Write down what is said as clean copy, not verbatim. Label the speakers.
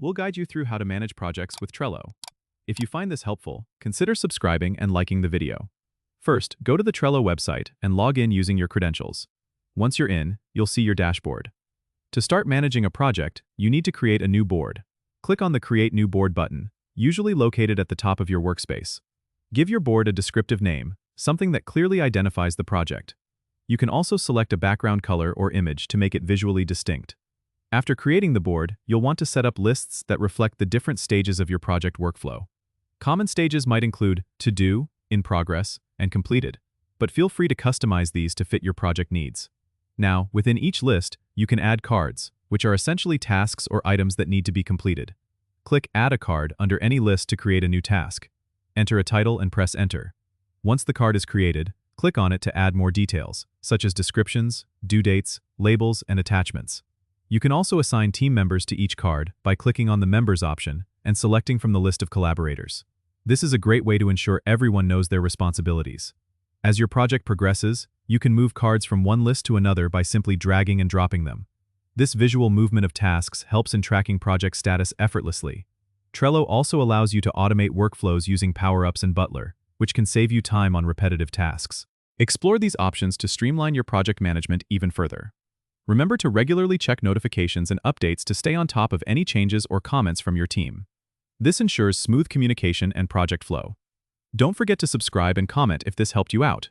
Speaker 1: we'll guide you through how to manage projects with Trello. If you find this helpful, consider subscribing and liking the video. First, go to the Trello website and log in using your credentials. Once you're in, you'll see your dashboard. To start managing a project, you need to create a new board. Click on the Create New Board button, usually located at the top of your workspace. Give your board a descriptive name, something that clearly identifies the project. You can also select a background color or image to make it visually distinct. After creating the board, you'll want to set up lists that reflect the different stages of your project workflow. Common stages might include To Do, In Progress, and Completed, but feel free to customize these to fit your project needs. Now, within each list, you can add cards, which are essentially tasks or items that need to be completed. Click Add a Card under any list to create a new task. Enter a title and press Enter. Once the card is created, click on it to add more details, such as descriptions, due dates, labels, and attachments. You can also assign team members to each card by clicking on the Members option and selecting from the list of collaborators. This is a great way to ensure everyone knows their responsibilities. As your project progresses, you can move cards from one list to another by simply dragging and dropping them. This visual movement of tasks helps in tracking project status effortlessly. Trello also allows you to automate workflows using Power-Ups and Butler, which can save you time on repetitive tasks. Explore these options to streamline your project management even further. Remember to regularly check notifications and updates to stay on top of any changes or comments from your team. This ensures smooth communication and project flow. Don't forget to subscribe and comment if this helped you out.